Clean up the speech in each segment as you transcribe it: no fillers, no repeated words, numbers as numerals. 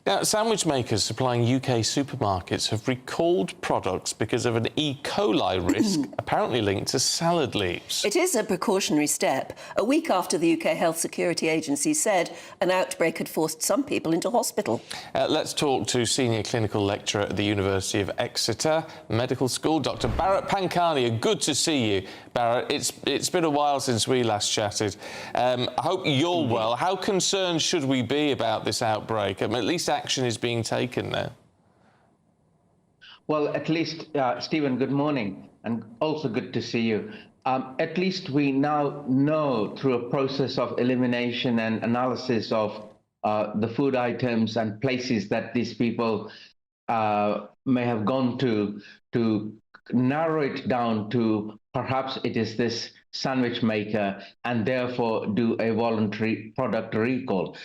Now, sandwich makers supplying UK supermarkets have recalled products because of an E. coli risk apparently linked to salad leaves. It is a precautionary step, a week after the UK Health Security Agency said an outbreak had forced some people into hospital. Let's talk to Senior Clinical Lecturer at the University of Exeter Medical School, Dr. Bharat Pankhania. Good to see you, Bharat. It's been a while since we last chatted. I hope you're well. How concerned should we be about this outbreak? At least action is being taken now. Well, at least, Stephen, good morning, and also good to see you. At least we now know through a process of elimination and analysis of the food items and places that these people may have gone to narrow it down to perhaps it is this sandwich maker, and therefore do a voluntary product recall.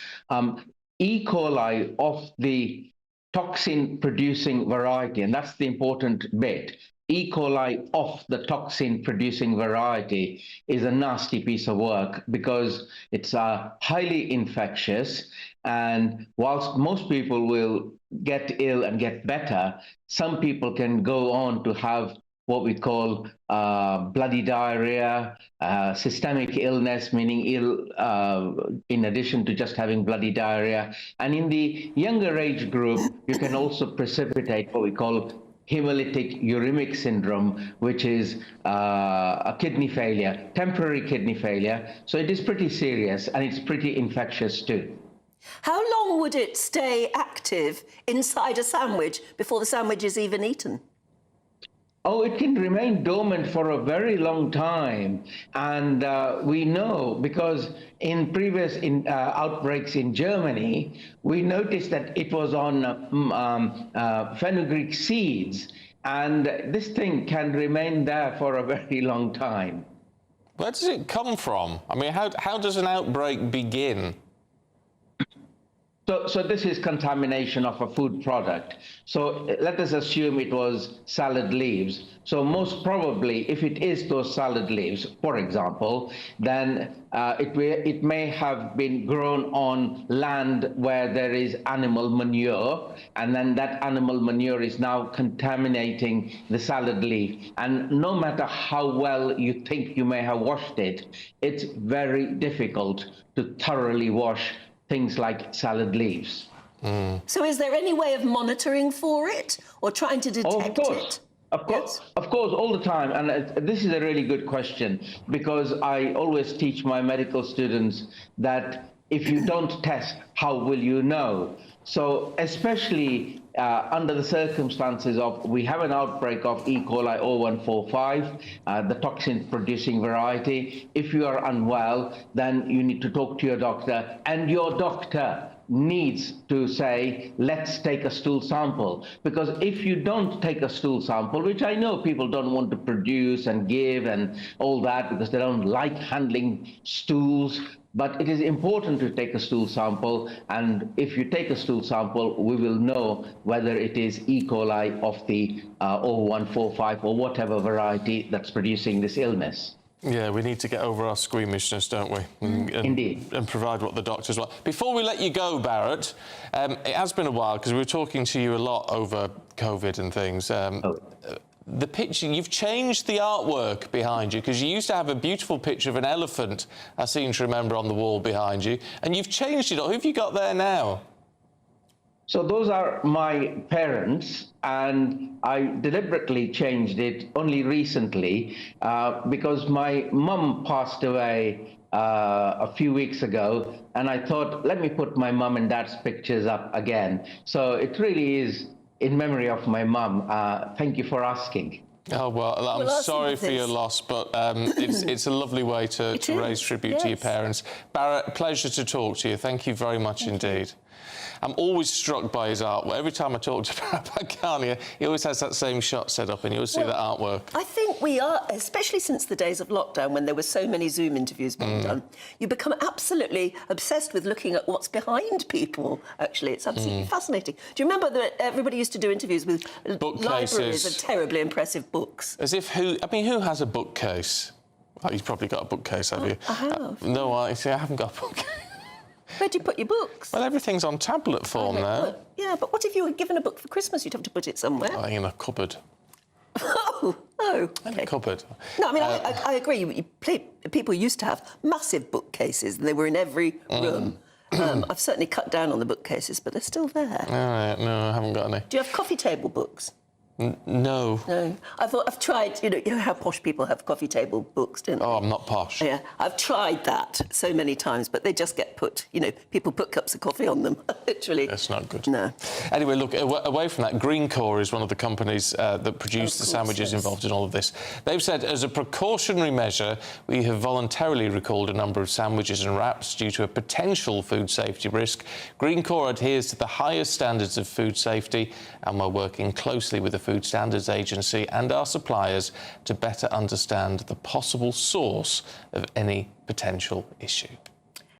E. coli of the toxin-producing variety, and that's the important bit. E. coli of the toxin-producing variety is a nasty piece of work because it's highly infectious, and whilst most people will get ill and get better, some people can go on to have what we call bloody diarrhea, systemic illness, meaning ill in addition to just having bloody diarrhea. And in the younger age group, you can also precipitate what we call hemolytic uremic syndrome, which is a kidney failure, temporary kidney failure. So it is pretty serious, and it's pretty infectious too. How long would it stay active inside a sandwich before the sandwich is even eaten? Oh, it can remain dormant for a very long time. And we know because in previous outbreaks in Germany, we noticed that it was on fenugreek seeds. And this thing can remain there for a very long time. Where does it come from? I mean, how does an outbreak begin? So this is contamination of a food product. So let us assume it was salad leaves. So most probably, if it is those salad leaves, for example, then it may have been grown on land where there is animal manure, and then that animal manure is now contaminating the salad leaf. And no matter how well you think you may have washed it, it's very difficult to thoroughly wash things like salad leaves. So is there any way of monitoring for it or trying to detect it? Of course, all the time. And this is a really good question, because I always teach my medical students that if you don't test, how will you know? So especially under the circumstances of we have an outbreak of E. coli 0145, the toxin-producing variety. If you are unwell, then you need to talk to your doctor, and your doctor needs to say, let's take a stool sample. Because if you don't take a stool sample, which I know people don't want to produce and give and all that because they don't like handling stools, but it is important to take a stool sample, and if you take a stool sample, we will know whether it is E. coli of the 0145 or whatever variety that's producing this illness. Yeah, we need to get over our squeamishness, don't we? Indeed. And provide what the doctors want. Before we let you go, Bharat, it has been a while because we were talking to you a lot over COVID and things. The picture, you've changed the artwork behind you, because you used to have a beautiful picture of an elephant, I seem to remember, on the wall behind you, and you've changed it. Who have you got there now? So those are my parents, and I deliberately changed it only recently because my mum passed away a few weeks ago, and I thought, let me put my mum and dad's pictures up again. So it really is in memory of my mum. Thank you for asking. Oh, well, I'm sorry for your loss, but it's a lovely way to raise tribute to your parents. Bharat, pleasure to talk to you. Thank you very much indeed. I'm always struck by his artwork. Every time I talk to Bharat Pankhania, he always has that same shot set up, and you always see that artwork. I think we are, especially since the days of lockdown, when there were so many Zoom interviews being done, you become absolutely obsessed with looking at what's behind people, actually. It's absolutely fascinating. Do you remember that everybody used to do interviews with libraries of terribly impressive books? As if who has a bookcase? Oh, you've probably got a bookcase, have you? I have. No, I haven't got a bookcase. Where do you put your books? Well, everything's on tablet form now. Yeah, but what if you were given a book for Christmas? You'd have to put it somewhere. In a cupboard. Oh, In okay. a cupboard. No, I mean, I agree. People used to have massive bookcases, and they were in every room. I've certainly cut down on the bookcases, but they're still there. All right, no, I haven't got any. Do you have coffee table books? No. No. I've tried, you know how posh people have coffee table books, don't they? Oh, I'm not posh. Yeah, I've tried that so many times, but they just get put, people put cups of coffee on them, literally. That's not good. No. Anyway, look, away from that, Green Core is one of the companies that produce the sandwiches involved in all of this. They've said, as a precautionary measure, we have voluntarily recalled a number of sandwiches and wraps due to a potential food safety risk. Green Core adheres to the highest standards of food safety, and we're working closely with the Food Standards Agency and our suppliers to better understand the possible source of any potential issue.